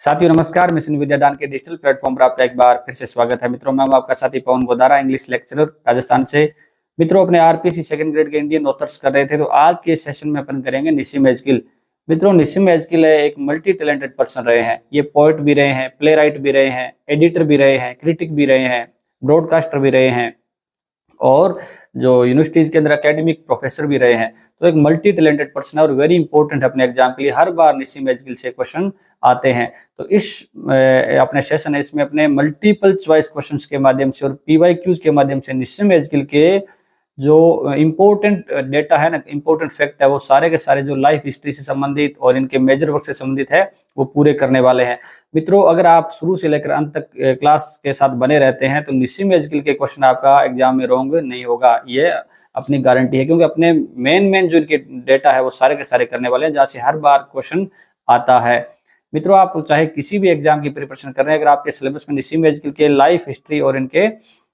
साथियों नमस्कार, मिशन विद्यादान के डिजिटल प्लेटफॉर्म पर आपका एक बार फिर से स्वागत है। मित्रों मैं हूं आपका साथी पवन गोदारा, इंग्लिश लेक्चरर राजस्थान से। मित्रों अपने आरपीसी सेकंड ग्रेड के इंडियन ऑथर्स कर रहे थे, तो आज के सेशन में अपन करेंगे निसिम एजकिल। मित्रों निसिम एजकिल एक मल्टी टैलेंटेड पर्सन रहे हैं। ये पोएट भी रहे हैं, प्ले राइट भी रहे हैं, एडिटर भी रहे हैं, क्रिटिक भी रहे हैं, ब्रॉडकास्टर भी रहे हैं और जो यूनिवर्सिटीज के अंदर एकेडमिक प्रोफेसर भी रहे हैं। तो एक मल्टी टैलेंटेड पर्सन है और वेरी इंपॉर्टेंट अपने एग्जाम के लिए। हर बार निसिम एजकिल से क्वेश्चन आते हैं। तो इस अपने सेशन है, इसमें अपने मल्टीपल चॉइस क्वेश्चंस के माध्यम से और पीवाईक्यूज के माध्यम से निसिम एजकिल के जो इम्पोर्टेंट डेटा है ना, इम्पोर्टेंट फैक्ट है, वो सारे के सारे जो लाइफ हिस्ट्री से संबंधित और इनके मेजर वर्क से संबंधित है वो पूरे करने वाले हैं। मित्रों अगर आप शुरू से लेकर अंत तक क्लास के साथ बने रहते हैं तो निसिम एजकिल के क्वेश्चन आपका एग्जाम में रॉन्ग नहीं होगा, ये अपनी गारंटी है। क्योंकि अपने मेन जो इनके डेटा है वो सारे के सारे करने वाले हैं, जहाँ से हर बार क्वेश्चन आता है। मित्रों आप चाहे किसी भी एग्जाम की प्रिपरेशन कर रहे हैं, अगर आपके सिलेबस में निसिम एजकिल के लाइफ हिस्ट्री और इनके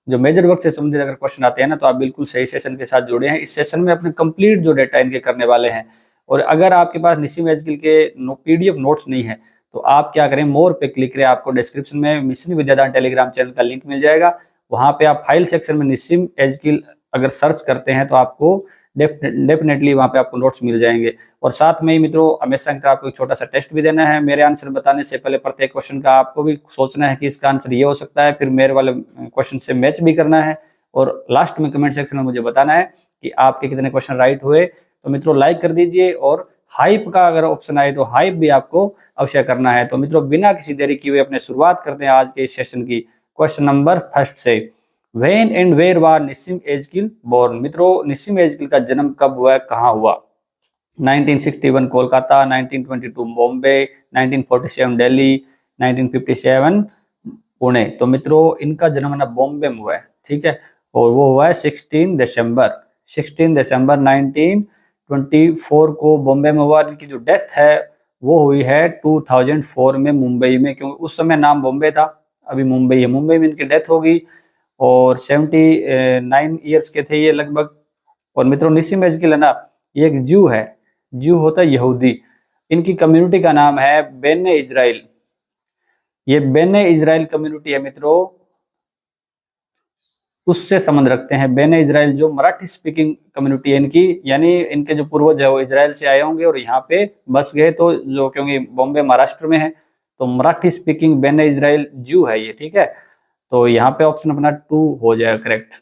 जो मेजर वर्क से संबंधित अगर क्वेश्चन आते हैं ना, तो आप बिल्कुल सही सेशन के साथ जुड़े हैं। इस सेशन में अपने कंप्लीट जो डेटा इनके करने वाले हैं। और अगर आपके पास निसिम एजकिल के पीडीएफ नोट्स नहीं है तो आप क्या करें, मोर पे क्लिक करें, आपको डिस्क्रिप्शन में मिशन विद्यादान टेलीग्राम चैनल का लिंक मिल जाएगा। वहां पे आप फाइल सेक्शन में निसिम एजकिल अगर सर्च करते हैं तो आपको डेफिनेटली वहां पे आपको नोट्स मिल जाएंगे। और साथ में ही मित्रों हमेशा की तरह आपको एक छोटा सा टेस्ट भी देना है। मेरे आंसर बताने से पहले प्रत्येक क्वेश्चन का आपको भी सोचना है कि इसका आंसर ये हो सकता है, फिर मेरे वाले क्वेश्चन से मैच भी करना है और लास्ट में कमेंट सेक्शन में मुझे बताना है कि आपके कितने क्वेश्चन राइट हुए। तो मित्रों लाइक कर दीजिए और हाइप का अगर ऑप्शन आए तो हाइप भी आपको अवश्य करना है। तो मित्रों बिना किसी देरी किए हुए अपने शुरुआत करते हैं आज के इस सेशन की। क्वेश्चन नंबर फर्स्ट से, When and where was निसिम एजकिल born? मित्रों निसिम एजकिल का जन्म कब हुआ, कहाँ हुआ? 1961 कोलकाता, 1922 बॉम्बे, 1947 दिल्ली, 1957 पुणे। तो मित्रों इनका जन्म ना बॉम्बे में हुआ है, ठीक है, और वो हुआ है 16 दिसंबर 1924 को बॉम्बे में हुआ। इनकी जो डेथ है वो हुई है 2004 में मुंबई में, क्योंकि उस समय नाम बॉम्बे था, अभी मुंबई है। मुंबई में इनकी डेथ होगी और 79 ईयर्स के थे ये लगभग। और मित्रों निसिम एजकिल है ना, ये एक जू है, जू होता है यहूदी। इनकी कम्युनिटी का नाम है बेने इजराइल। ये बेने इजराइल कम्युनिटी है मित्रों, उससे संबंध रखते हैं। बेने इजराइल जो मराठी स्पीकिंग कम्युनिटी है इनकी, यानी इनके जो पूर्वज है वो इजराइल से आए होंगे और यहाँ पे बस गए। तो जो क्योंकि बॉम्बे महाराष्ट्र में है तो मराठी स्पीकिंग बेने इजराइल जू है ये, ठीक है। तो यहाँ पे ऑप्शन अपना 2 हो जाएगा करेक्ट।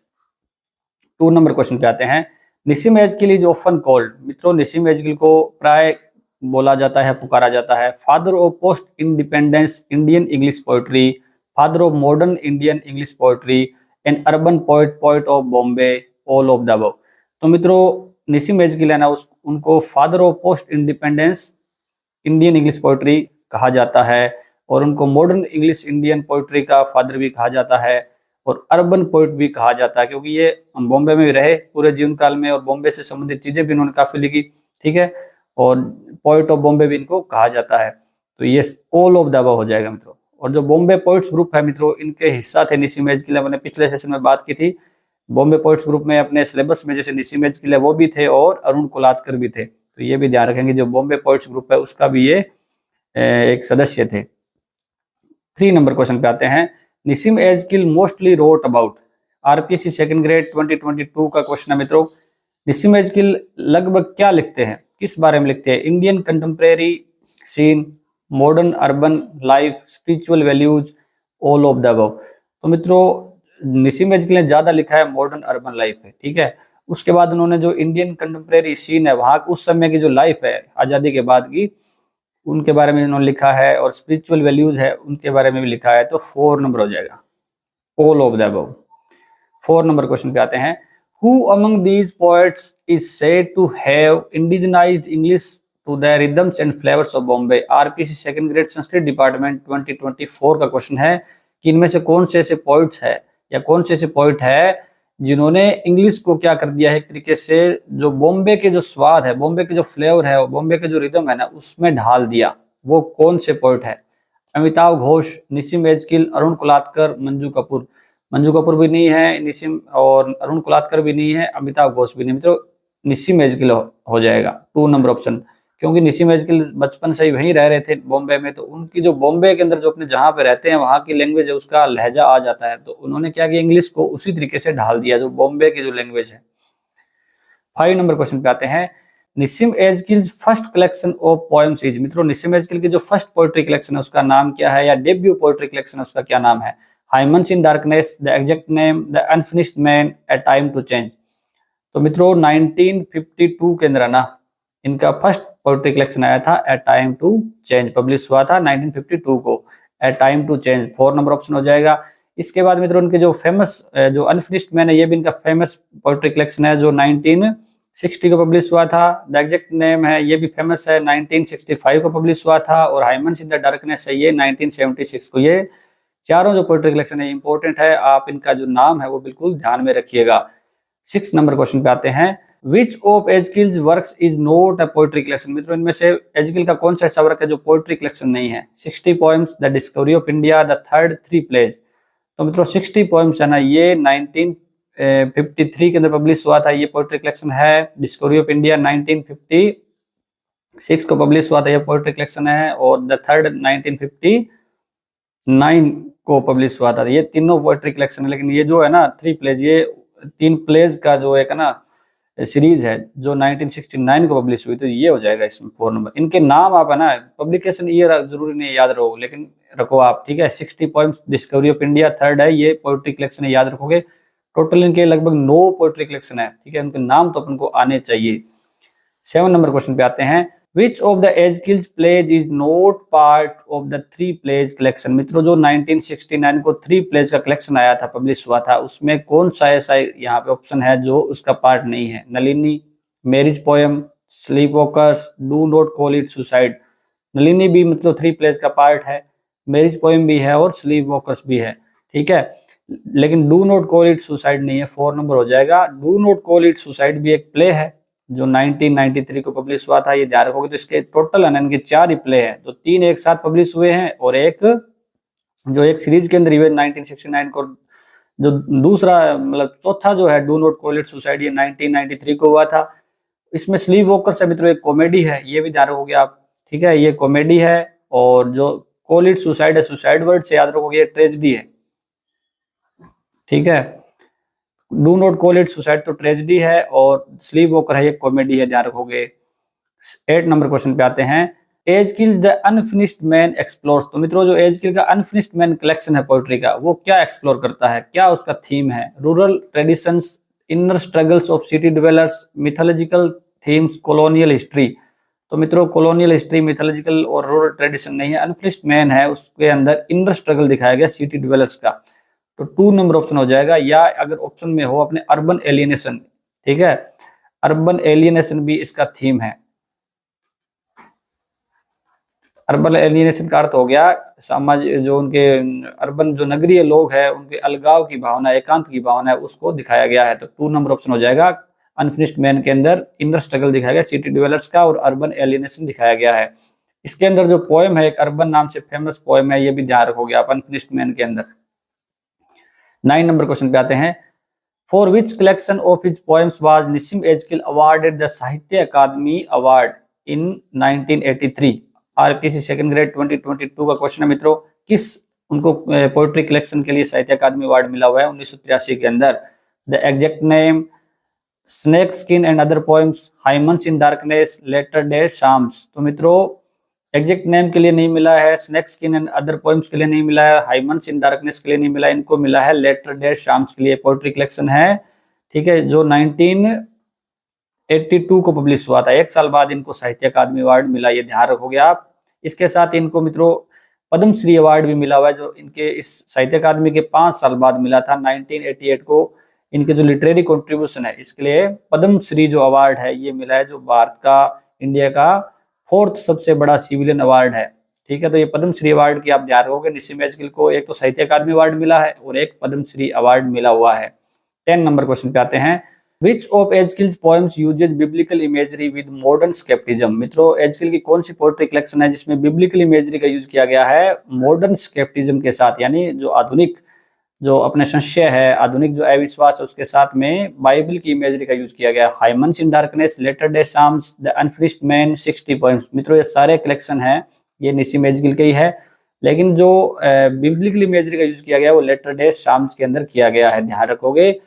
2 नंबर क्वेश्चन पे आते हैं। निसिम एजकिल इज ऑफन कॉल्ड, मित्रों निसिम एजकिल को प्राय बोला जाता है, पुकारा जाता है, father of post independence Indian English poetry, father of modern Indian English poetry, N urban poet, poet of Bombay, all of the above. तो मित्रों निसिम एजकिल है ना, उनको father of post independence Indian English poetry कहा जाता है और उनको मॉडर्न इंग्लिश इंडियन पोएट्री का फादर भी कहा जाता है और अर्बन पोएट भी कहा जाता है, क्योंकि ये बॉम्बे में रहे पूरे जीवन काल में और बॉम्बे से संबंधित चीजें भी इन्होंने काफी लिखी, ठीक है। और पोएट ऑफ बॉम्बे भी इनको कहा जाता है। तो ये ऑल ऑफ द अबव हो जाएगा मित्रों। और जो बॉम्बे पोएट्स ग्रुप है मित्रों, इनके हिस्सा थे निसिम एजकिल। मैंने पिछले सेशन में बात की थी, बॉम्बे पोएट्स ग्रुप में अपने सिलेबस में जैसे निसिम एजकिल वो भी थे और अरुण कोलातकर भी थे। तो ये भी ध्यान रखेंगे, जो बॉम्बे पोएट्स ग्रुप है उसका भी ये एक सदस्य थे। 3 नंबर क्वेश्चन पे आते हैं। Nissim Ezekiel mostly wrote about, RPSC second grade 2022 का क्वेश्चन है मित्रों। निसिम एजकिल लगभग क्या लिखते हैं, किस बारे में लिखते हैं? Indian contemporary scene, modern urban life, spiritual values, all of the above. तो मित्रों निसिम एजकिल ने ज्यादा लिखा है मॉडर्न अर्बन लाइफ है, ठीक है। उसके बाद उन्होंने जो इंडियन कंटेम्प्रेरी सीन है, वहां उस समय की जो लाइफ है आजादी के बाद की, उनके बारे में इन्होंने लिखा है और स्पिरिचुअल वैल्यूज है उनके बारे में भी लिखा है। तो 4 नंबर हो जाएगा, ऑल ऑफ द अबव। 4 नंबर क्वेश्चन पे आते हैं। Who among these poets is said to have indigenized English to the rhythms and flavours of Bombay? RPC second grade Sanskrit department 2024 का क्वेश्चन है कि इनमें से कौन से ऐसे पोएट्स है या कौन से ऐसे पोएट है जिन्होंने इंग्लिश को क्या कर दिया है, एक तरीके से जो बॉम्बे के जो स्वाद है, बॉम्बे के जो फ्लेवर है, बॉम्बे के जो रिदम है ना, उसमें ढाल दिया। वो कौन से पोएट है? अमिताव घोष, निसिम एजकिल, अरुण कोलातकर, मंजू कपूर। मंजू कपूर भी नहीं है, निसिम और अरुण कोलातकर भी नहीं है, अमिताव घोष भी नहीं। मित्रों निसिम एजकिल हो जाएगा 2 नंबर ऑप्शन। क्योंकि निसिम एजकिल बचपन से ही वहीं रह रहे थे बॉम्बे में, तो उनकी जो बॉम्बे के अंदर जो अपने जहाँ पे रहते हैं वहाँ की लैंग्वेज है उसका लहजा आ जाता है, तो उन्होंने क्या किया, इंग्लिश को उसी तरीके से ढाल दिया जो बॉम्बे की जो लैंग्वेज है। 5 नंबर क्वेश्चन पे आते हैं। Nissim Ezekiel's first collection of poems is, मित्रों निसिम एजकिल की जो फर्स्ट पोएट्री कलेक्शन है उसका नाम क्या है, या डेब्यू पोएट्री कलेक्शन है उसका क्या नाम है। Hymns in darkness, the exact name, the unfinished man, a time to change. तो मित्रों 1952 के अंदर ना इनका फर्स्ट पोएट्री कलेक्शन आया था, a time to change, publish हुआ था 1952 को, a time to change. 4 number option हो जाएगा। इसके बाद मित्रों उनके जो फेमस जो अनफिनिश्ड मैन है ये भी इनका फेमस पोएट्री कलेक्शन है जो 1960 को पब्लिश हुआ था। द एग्जैक्ट नेम है ये भी फेमस है, 1965 को पब्लिश हुआ था। और हाइमन्स इन द डार्कनेस है ये 1976 को। ये चारों जो पोएट्री कलेक्शन है इंपॉर्टेंट है, आप इनका जो नाम है वो बिल्कुल ध्यान में रखिएगा। 6 नंबर क्वेश्चन पे आते हैं। Which of Ezekiel's works is not a poetry collection, मित्रों इनमें से एजकिल का कौन सा ऐसा वर्क है जो पोएट्री कलेक्शन नहीं है। 60 poems, the discovery of India, the third 3 plays. तो मित्रों 60 पोएम्स है ना ये 1953 के अंदर पब्लिश हुआ था, ये पोएट्री कलेक्शन है। डिस्कवरी ऑफ इंडिया 1956 को पब्लिश हुआ था, ये पोएट्री कलेक्शन है। और द थर्ड 1959 को पब्लिश हुआ था, ये तीनों पोएट्री कलेक्शन है। लेकिन ये जो है ना 3 प्लेज, ये 3 प्लेज का जो एक है ना सीरीज है जो 1969 को पब्लिश हुई, तो ये हो जाएगा इसमें 4 नंबर। इनके नाम आप है ना पब्लिकेशन ईयर जरूरी नहीं याद रहो, लेकिन रखो आप, ठीक है। 60 poems, discovery of India third है, ये पोएट्री कलेक्शन है, याद रखोगे। टोटल इनके लगभग 9 पोएट्री कलेक्शन है, ठीक है। उनके नाम तो अपन को आने चाहिए। 7 नंबर क्वेश्चन पे आते हैं। Which of the Ezekiel's plays is not part of the 3 plays collection, मित्रों जो 1969 को 3 प्लेज का कलेक्शन आया था, पब्लिश हुआ था, उसमें कौन सा ऐसा यहाँ पे ऑप्शन है जो उसका पार्ट नहीं है। Nalini, marriage poem, sleep walkers, do not call it suicide. Nalini भी मतलब 3 प्लेज का पार्ट है, मैरिज पोएम भी है और स्लीप वॉकर्स भी है, ठीक है। लेकिन do not call it suicide नहीं है, 4 नंबर हो जाएगा। Do not call it suicide भी एक प्ले है जो 1993 को पब्लिश हुआ था, ये ध्यान रखोगे। तो इसके टोटल है इनके 4 ही प्ले हैं, तो 3 एक साथ पब्लिश हुए हैं और एक जो एक सीरीज के अंदर इवेंट 1969 को, जो दूसरा मतलब चौथा जो है do not call it suicide, ये 1993 को हुआ था। इसमें स्लीप वॉकर से मित्रों एक कॉमेडी है, ये भी ध्यान रखोगे आप, ठीक है, ये कॉमेडी है। और जो कॉल इट सुसाइड है, सुसाइड वर्ड से याद रखोगे, ट्रेजेडी है, ठीक है। Do not call it suicide तो ट्रेजेडी है और स्लीप वॉकर है, ये कॉमेडी है, ध्यान रखोगे। 8 नंबर क्वेश्चन पे आते हैं। एजकिल्स द अनफिनिश्ड मैन एक्सप्लोर्स, तो मित्रों जो एजकिल का अनफिनिश्ड मैन कलेक्शन है पोएट्री का, वो क्या एक्सप्लोर करता है, क्या उसका थीम है। Rural traditions, inner struggles of city developers, mythological themes, colonial history. तो मित्रों कॉलोनियल हिस्ट्री, मिथोलॉजिकल और रूरल ट्रेडिशन नहीं है। अनफिनिश्ड मैन है, उसके अंदर इनर स्ट्रगल दिखाया गया सिटी डिवेलपर्स का, तो 2 नंबर ऑप्शन हो जाएगा। या अगर ऑप्शन में हो अपने अर्बन एलियनेशन, ठीक है, अर्बन एलियनेशन भी इसका थीम है। अर्बन एलियनेशन का अर्थ हो गया समाज, जो उनके अर्बन जो नगरीय लोग हैं उनके अलगाव की भावना, एकांत की भावना है, उसको दिखाया गया है। तो 2 नंबर ऑप्शन हो जाएगा। अनफिनिश्ड मैन के अंदर इनर स्ट्रगल दिखाया गया सिटी डिवेलपर्स का और अर्बन एलियनेशन दिखाया गया है। इसके अंदर जो पोएम है एक अर्बन नाम से फेमस पोएम है, ये भी ध्यान रखोगे आप अनफिनिश्ड मैन के अंदर। 9 नंबर क्वेश्चन पे आते हैं। For which collection of his poems was Nissim Ezekiel awarded the Sahitya Akademi award in 1983। RPC second grade 2022 का क्वेश्चन है मित्रों। किस उनको पोएट्री कलेक्शन के लिए साहित्य अकादमी अवार्ड मिला हुआ है 1983 के अंदर। The exact name, snake skin and other poems, hymns in darkness, latter day psalms. तो मित्रों एग्जैक्ट नेम के लिए नहीं मिला है, snake skin and other poems के लिए नहीं मिला है, हाइमन्स इन डार्कनेस के लिए नहीं मिला है, इनको मिला है लेटर डे शाम्स के लिए। पोएट्री कलेक्शन है, ठीक है, जो 1982 को पब्लिश हुआ था। 1 साल बाद इनको साहित्य अकादमी अवार्ड मिला, ये ध्यान रखोगे आप। इसके साथ इनको मित्रों पद्मश्री अवार्ड भी मिला हुआ है, जो इनके इस साहित्य अकादमी के 5 साल बाद मिला था। 1988 को इनके जो लिटरेरी कॉन्ट्रीब्यूशन है इसके लिए पद्मश्री जो अवार्ड है ये मिला है, जो भारत का, इंडिया का 4th सबसे बड़ा सिविलियन अवार्ड है, ठीक है। तो ये पद्मश्री अवार्ड की आप ध्यान रखोगे। निसिम एजकिल को एक तो साहित्य अकादमी अवार्ड मिला है और एक पद्मश्री अवार्ड मिला हुआ है। 10 नंबर क्वेश्चन पे आते हैं। Which of Ezekiel's poems uses biblical imagery with modern scepticism. मित्रों एजकिल की कौन सी पोएट्री कलेक्शन है जिसमें बिब्लिकल इमेजरी का यूज किया गया है मॉडर्न स्केप्टिज्म के साथ, यानी जो आधुनिक जो अपने संशय है, आधुनिक जो अविश्वास है, उसके साथ में बाइबल की इमेजरी का यूज किया गया। Hymns in darkness, latter day psalms, the unfinished man, 60 poems. मित्रों ये सारे कलेक्शन है, ये निसिम एजगिल के ही है, लेकिन जो बिब्लिकल इमेजरी का यूज किया गया वो लेटर डे साम्स के अंदर किया गया है, ध्यान रखोगे।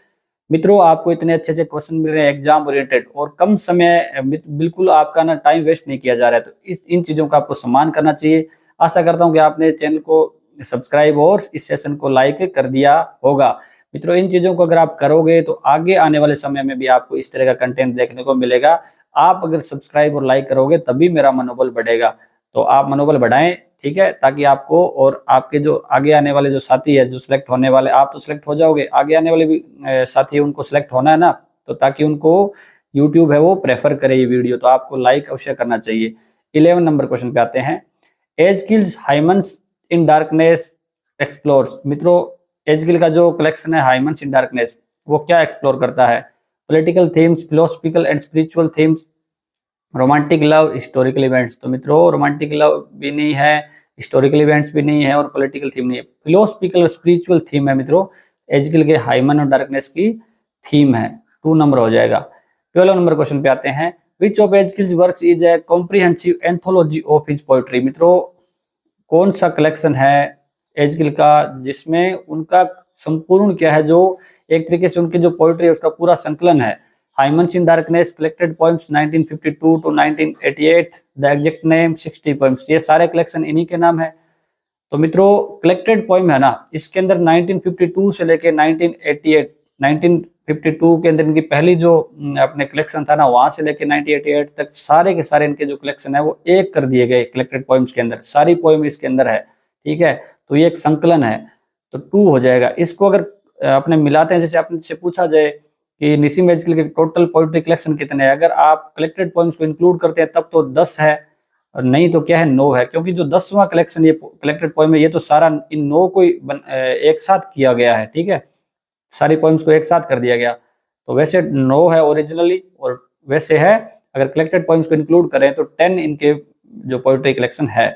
मित्रों आपको इतने अच्छे अच्छे क्वेश्चन मिल रहे हैं एग्जाम ओरिएंटेड, और कम समय बिल्कुल आपका ना टाइम वेस्ट नहीं किया जा रहा है, तो इन चीजों का आपको सम्मान करना चाहिए। आशा करता हूं कि आपने चैनल को सब्सक्राइब और इस सेशन को लाइक कर दिया होगा। मित्रों इन चीजों को अगर आप करोगे तो आगे आने वाले समय में भी आपको इस तरह का कंटेंट देखने को मिलेगा। आप अगर सब्सक्राइब और लाइक करोगे तभी मेरा मनोबल बढ़ेगा, तो आप मनोबल बढ़ाएं, ठीक है, ताकि आपको और आपके जो आगे आने वाले जो साथी है, जो सिलेक्ट होने वाले, आप तो सिलेक्ट हो जाओगे, आगे आने वाले भी साथी है उनको सिलेक्ट होना है ना, तो ताकि उनको यूट्यूब है वो प्रेफर करे ये वीडियो, तो आपको लाइक अवश्य करना चाहिए। 11 नंबर क्वेश्चन पे आते हैं। एजगिल्स हाइमन्स इन डार्कनेस एक्सप्लोर्स। मित्रों एजगिल का जो कलेक्शन है हाइमन्स इन डार्कनेस, वो क्या एक्सप्लोर करता है? Political themes, philosophical and spiritual themes, romantic love, historical events. तो मित्रों रोमांटिक लव भी नहीं है, हिस्टोरिकल इवेंट्स भी नहीं है, और पॉलिटिकल थीम नहीं है, फिलोसफिकल स्पिरिचुअल थीम है मित्रों, एजगिल के हाइमन और डार्कनेस की थीम है। 2 नंबर हो जाएगा। 12 नंबर क्वेश्चन पे आते हैं। Which of Ezekiel's works is a comprehensive anthology of his poetry. मित्रों कौन सा कलेक्शन है एजगिल का जिसमें उनका संपूर्ण क्या है, जो एक तरीके से उनकी जो पोएट्री है उसका पूरा संकलन है। Hymns in darkness, collected poems 1952 to 1988, the exact name, 60 poems. ये सारे कलेक्शन इन्हीं के नाम है। तो मित्रों कलेक्टेड पोएम है ना, इसके अंदर 1952 से लेके 1988, 1952 के अंदर इनकी पहली जो अपने कलेक्शन था ना, वहां से लेके 1988 तक सारे के सारे इनके जो कलेक्शन है वो एक कर दिए गए कलेक्टेड पोएम्स के अंदर, सारी पोएम इसके अंदर है, ठीक है। तो ये एक संकलन है, तो 2 हो जाएगा। इसको अगर अपने मिलाते हैं, जैसे आपसे पूछा जाए कि निसिम एजगिल के टोटल पोएट्री कलेक्शन कितने हैं, अगर आप कलेक्टेड पोएम्स को इंक्लूड करते हैं तब तो 10 है, और नहीं तो क्या है 9 है, क्योंकि जो 10वां कलेक्शन ये कलेक्टेड पोएम है ये तो सारा इन 9 को एक साथ किया गया है, ठीक है, सारी पोएम्स को एक साथ कर दिया गया। तो वैसे 9 है ओरिजिनली, और वैसे है अगर कलेक्टेड पोएम्स को इंक्लूड करें तो 10 इनके जो पोएट्री कलेक्शन है।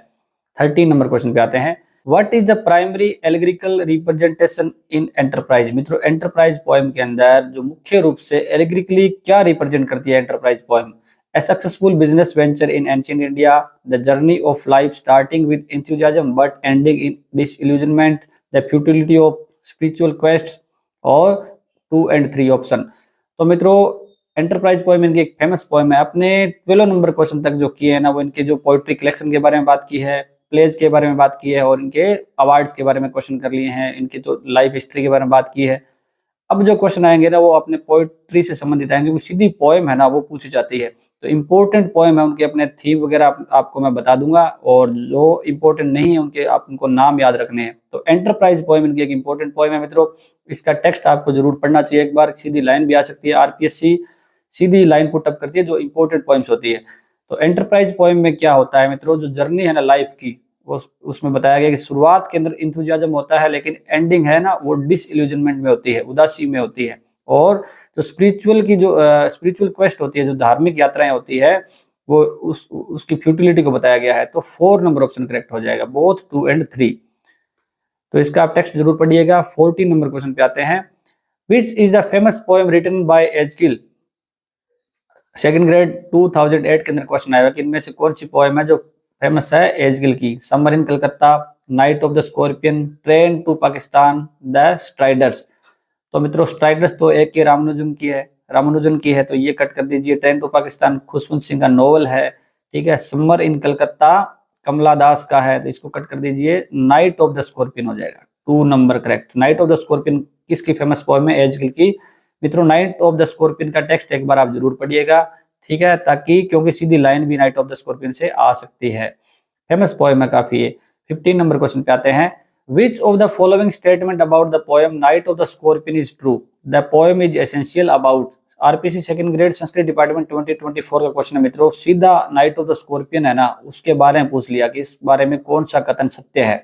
13 नंबर क्वेश्चन पे आते हैं। What is the primary allegorical representation in enterprise. मित्रों एंटरप्राइज पोएम के अंदर जो मुख्य रूप से एलिग्रिकली क्या रिप्रेजेंट करती है enterprise poem? A successful business venture in ancient India, the journey of life starting with enthusiasm but ending in disillusionment, the futility of spiritual quests, और 2 and 3 ऑप्शन। तो मित्रों एंटरप्राइज पोएम इनकी एक फेमस पोएम है। अपने 12 number question तक जो किए हैं ना, वो इनके जो पोएट्री कलेक्शन के बारे में बात की है, प्लेज के बारे में बात की है, और इनके अवार्ड्स के बारे में क्वेश्चन कर लिए हैं, इनकी तो लाइफ हिस्ट्री के बारे में बात की है। अब जो क्वेश्चन आएंगे ना वो अपने पोएट्री से संबंधित आएंगे, वो सीधी पोएम है ना वो पूछी जाती है। तो इम्पोर्टेंट पोएम है उनके अपने थीम वगैरह आपको मैं बता दूंगा, और जो इम्पोर्टेंट नहीं है उनके आप उनको नाम याद रखने हैं। तो एंटरप्राइज पोएम इनकी एक इम्पोर्टेंट पोएम है मित्रों, इसका टेक्स्ट आपको जरूर पढ़ना चाहिए एक बार, सीधी लाइन भी आ सकती है, आरपीएससी सीधी लाइन पुट अप करती है जो इम्पोर्टेंट पोएम्स होती है। तो एंटरप्राइज पोएम में क्या होता है मित्रों, जो जर्नी है ना लाइफ की, वो उसमें बताया गया कि शुरुआत के अंदर इंथुजियाज्म होता है, लेकिन एंडिंग है ना वो डिसइल्यूजनमेंट में होती है, उदासी में होती है। और जो स्पिरिचुअल की जो स्पिरिचुअल क्वेस्ट होती है, जो धार्मिक यात्राएं होती है, वो उसकी फ्यूटिलिटी को बताया गया है। तो 4 नंबर ऑप्शन करेक्ट हो जाएगा, बोथ 2 and 3। तो इसका आप टेक्स्ट जरूर पढ़िएगा। 14 नंबर क्वेश्चन पे आते हैं। Which is the famous poem written by Ezekiel. Second grade 2008 के अंदर क्वेश्चन आएगा कि इनमें से कौन सी पोएम है जो फेमस है एजगिल की। Summer in Calcutta, night of the scorpion, train to Pakistan, the striders. तो मित्रों स्ट्राइडर्स तो एक के रामानुजन की है, तो ये कट कर दीजिए। ट्रेन टू पाकिस्तान खुशवंत सिंह का नोवेल है, ठीक है। समर इन कलकत्ता कमला दास का है, तो इसको कट कर दीजिए। नाइट ऑफ द स्कॉर्पियन हो जाएगा, 2 number correct. Night of the scorpion किसकी फेमस पोएम है? एजगिल की। मित्रों नाइट ऑफ द स्कॉर्पियन का टेक्स्ट एक बार आप जरूर पढ़िएगा, ठीक है, ताकि क्योंकि सीधी लाइन भी नाइट ऑफ द स्कॉर्पियन से आ सकती है, फेमस पोएम है काफी ये। 15 नंबर क्वेश्चन पे आते हैं। Which of the following statement about the poem Night of the Scorpion is true? The poem is essential about। RPC second grade Sanskrit department 2024 का क्वेश्चन है मित्रों, सीधा नाइट ऑफ द स्कॉर्पियन है ना उसके बारे में पूछ लिया कि इस बारे में कौन सा कथन सत्य है।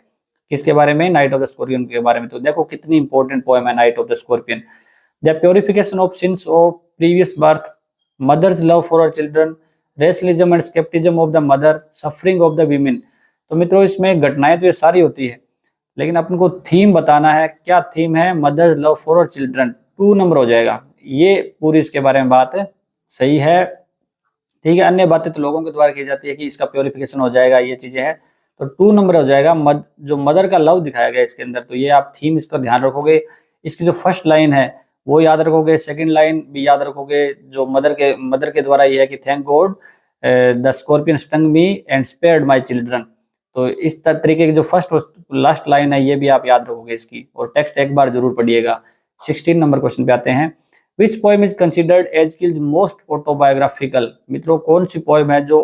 किसके बारे में? नाइट ऑफ द स्कॉर्पियन के बारे में। तो देखो कितनी इंपॉर्टेंट पोएम है night of the scorpion. The purification of sins of previous birth, mother's love for her children, rationalism and scepticism of the mother, suffering of the women. तो मित्रों इसमें घटनाएं तो ये सारी होती है, लेकिन अपन को थीम बताना है, क्या थीम है? मदर्स लव फॉर और चिल्ड्रन, 2 नंबर हो जाएगा। ये पूरी इसके बारे में बात सही है, ठीक है। अन्य बातें तो लोगों के द्वारा की जाती है कि इसका प्योरिफिकेशन हो जाएगा, ये चीजें हैं, तो 2 नंबर हो जाएगा। जो मदर का लव दिखाया गया इसके अंदर, तो ये आप थीम इसका ध्यान रखोगे। इसकी जो फर्स्ट लाइन है वो याद रखोगे, सेकंड लाइन भी याद रखोगे। जो मदर के द्वारा ये है कि thank God the scorpion stung me and spared my children. तो इस तरीके की जो फर्स्ट और लास्ट लाइन है ये भी आप याद रखोगे इसकी, और टेक्स्ट एक बार जरूर पढ़िएगा। 16 नंबर क्वेश्चन पे आते हैं। Which poem is considered Ezekiel's most autobiographical? मित्रों कौन सी पोएम है जो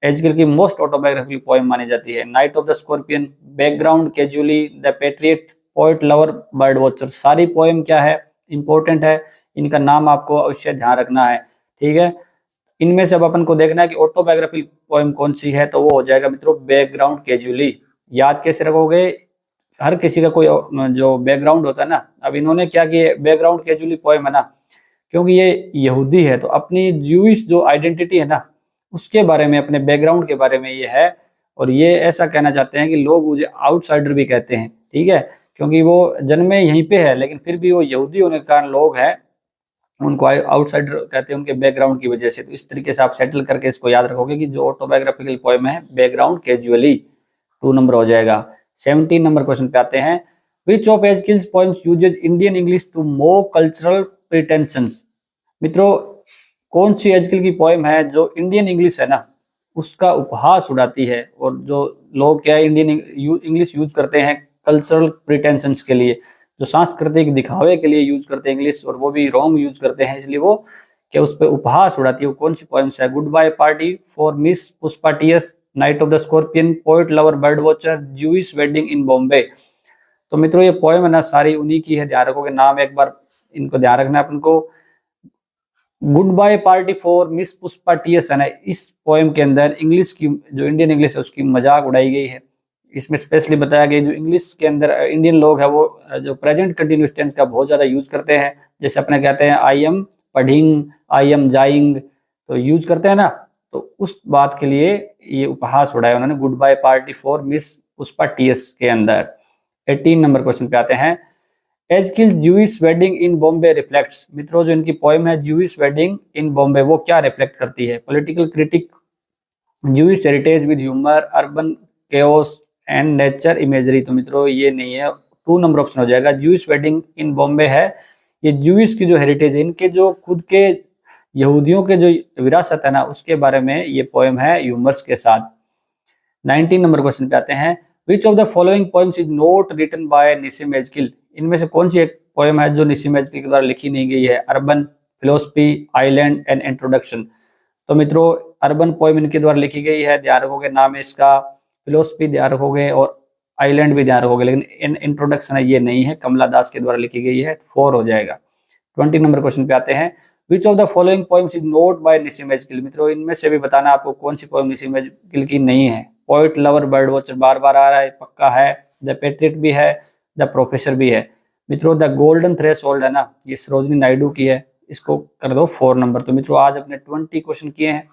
एजकिल की मोस्ट ऑटोबायोग्राफिकल पोएम मानी जाती है? Night of the scorpion, background, casually, the patriot, poet lover, bird watcher. सारी पोएम क्या है, इंपॉर्टेंट है, इनका नाम आपको अवश्य ध्यान रखना है, ठीक है। इनमें से अब अपन को देखना है कि ऑटोबायोग्राफिकल पोएम कौन सी है, तो वो हो जाएगा मित्रों बैकग्राउंड कैजुअली। याद कैसे रखोगे? हर किसी का कोई जो बैकग्राउंड होता है ना, अब इन्होंने क्या किया, बैकग्राउंड कैजुअली पोएम है ना, क्योंकि ये यहूदी है तो अपनी ज्यूइश जो आइडेंटिटी है ना उसके बारे में, अपने बैकग्राउंड के बारे में ये है। और ये ऐसा कहना चाहते हैं कि लोग मुझे आउटसाइडर भी कहते हैं, ठीक है, क्योंकि वो जन्मे यहीं पे है लेकिन फिर भी वो यहूदी होने के कारण लोग हैं उनको आउटसाइडर कहते हैं उनके बैकग्राउंड की वजह से। तो इस तरीके से आप सेटल करके इसको याद रखोगे कि जो ऑटोबायोग्राफिकल पोएम है बैकग्राउंड कैजुअली, 2 नंबर हो जाएगा। 17 नंबर क्वेश्चन पे आते हैं। Which of Ezekiel's poems uses Indian English to mock cultural pretensions? मित्रों कौन सी एजकिल की पोएम है जो इंडियन इंग्लिश है ना उसका उपहास उड़ाती है, और जो लोग क्या है इंडियन इंग्लिश यूज करते हैं कल्चरल प्रिटेंशंस के लिए, जो सांस्कृतिक दिखावे के लिए यूज करते हैं इंग्लिश, और वो भी रॉन्ग यूज करते हैं, इसलिए वो क्या उस पर उपहास उड़ाती है, वो कौन सी पोएम्स है? Goodbye party, for miss Pushpa T S, night of the scorpion, poet lover, bird watcher, Jewish wedding in Bombay. तो मित्रों ये पोएम है ना सारी उन्हीं की है, ध्यान रखोगे, नाम एक बार इनको ध्यान रखना है अपन को। Goodbye party for miss Pushpa T S है ना, इस पोएम के अंदर इंग्लिश की जो इंडियन इंग्लिश है उसकी मजाक उड़ाई गई है। इसमें स्पेशली बताया गया जो इंग्लिश के अंदर इंडियन लोग है वो जो प्रेजेंट कंटिन्यूअस टेंस का बहुत ज्यादा यूज करते हैं, जैसे अपने कहते हैं आई एम पढ़िंग, आई एम जाइंग, तो यूज करते हैं ना, तो उस बात के लिए ये उपहास उड़ाया उन्होंने goodbye party for miss Pushpa T S के अंदर। 18 नंबर क्वेश्चन पे आते हैं। Ezekiel's Jewish wedding in Bombay reflects? मित्रों जो इनकी पोएम है ज्यूइश वेडिंग इन बॉम्बे वो क्या रिफ्लेक्ट करती है? Political critic, Jewish heritage with humour, urban chaos and nature imagery. तो मित्रों ये नहीं है, 2 नंबर ऑप्शन हो जाएगा। ज्यूइश वेडिंग इन बॉम्बे है ये ज्यूइश की जो हेरिटेज है, इनके जो खुद के यहूदियों के जो विरासत है ना उसके बारे में ये पोएम है ह्यूमर्स के साथ। 19 नंबर क्वेश्चन पे आते हैं। Which of the following poems is not written by Nissim Ezekiel? इनमें से कौन सी एक पोएम है जो निसिम एजकिल के द्वारा लिखी नहीं गई है? Urban, philosophy, island and introduction. तो मित्रों अर्बन पोएम इनके द्वारा लिखी गई है, ध्यान रखोगे नाम है इसका, फिलोसफी ध्यान रखोगे और आइलैंड भी ध्यान रखोगे, लेकिन इंट्रोडक्शन है ये नहीं है, कमला दास के द्वारा लिखी गई है, 4 हो जाएगा। 20 नंबर क्वेश्चन पे आते हैं। Which of the following poems is not by Nissim Ezekiel? मित्रों इनमें से भी बताना आपको कौन सी पोएम निसिम एजकिल की नहीं है। पोएट लवर, बर्ड वॉचर बार बार आ रहा है, पक्का है, द पैट्रियट भी है, द प्रोफेसर भी है। मित्रों द गोल्डन थ्रेशोल्ड है ना ये सरोजिनी नायडू की है, इसको कर दो 4 नंबर। तो मित्रों आज अपने 20 क्वेश्चन किए हैं,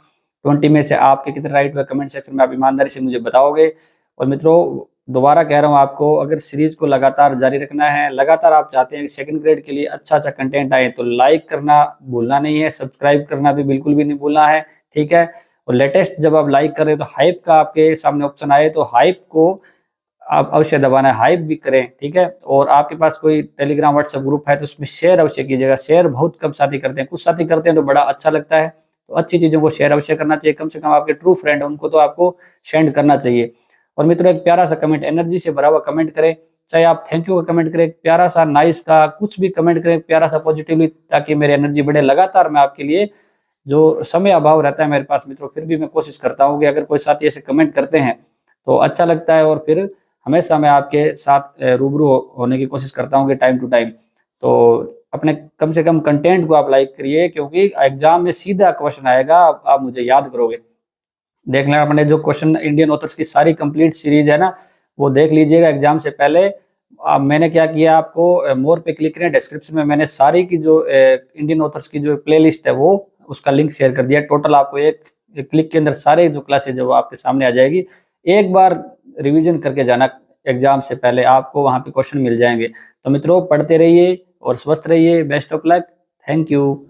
20 में से आपके कितने राइट हुए कमेंट सेक्शन में आप ईमानदारी से मुझे बताओगे। और मित्रों दोबारा कह रहा हूँ आपको, अगर सीरीज को लगातार जारी रखना है, लगातार आप चाहते हैं कि सेकंड ग्रेड के लिए अच्छा कंटेंट आए, तो लाइक करना भूलना नहीं है, सब्सक्राइब करना भी बिल्कुल भी नहीं भूलना है, ठीक है। और लेटेस्ट जब आप लाइक कर रहे हो तो हाइप का आपके सामने ऑप्शन आए तो हाइप को आप अवश्य दबाना है, हाइप भी करें, ठीक है। और आपके पास कोई टेलीग्राम व्हाट्सएप ग्रुप है तो उसमें शेयर अवश्य कीजिएगा। शेयर बहुत कम साथी करते हैं, कुछ साथी करते हैं तो बड़ा अच्छा लगता है, तो अच्छी चीजों को शेयर अवश्य करना चाहिए। कम से कम आपके ट्रू फ्रेंड है उनको तो आपको सेंड करना चाहिए। और मित्रों एक प्यारा सा कमेंट, एनर्जी से भरा हुआ कमेंट करें, चाहे आप थैंक यू का कमेंट करें, प्यारा सा नाइस का कुछ भी कमेंट करें, प्यारा सा पॉजिटिवली, ताकि मेरी एनर्जी बढ़े। लगातार मैं आपके लिए जो समय अभाव रहता है मेरे पास मित्रों, फिर भी मैं कोशिश करता हूँ कि अगर कोई साथी ऐसे कमेंट करते हैं तो अच्छा लगता है, और फिर हमेशा मैं आपके साथ रूबरू होने की कोशिश करता हूँ कि टाइम टू टाइम। तो अपने कम से कम कंटेंट को आप लाइक करिए, क्योंकि एग्जाम में सीधा क्वेश्चन आएगा, आप मुझे याद करोगे। देख लेना अपने जो क्वेश्चन इंडियन ऑथर्स की सारी कंप्लीट सीरीज है ना वो देख लीजिएगा एग्जाम से पहले। अब मैंने क्या किया, आपको मोर पे क्लिक करें, डिस्क्रिप्शन में मैंने सारी की जो इंडियन ऑथर्स की जो प्लेलिस्ट है वो उसका लिंक शेयर कर दिया। टोटल आपको एक क्लिक के अंदर सारे जो क्लासेज है वो आपके सामने आ जाएगी। एक बार रिवीजन करके जाना, एग्जाम से पहले आपको वहां पे क्वेश्चन मिल जाएंगे। तो मित्रों पढ़ते रहिए और स्वस्थ रहिए। Best of luck. Thank you.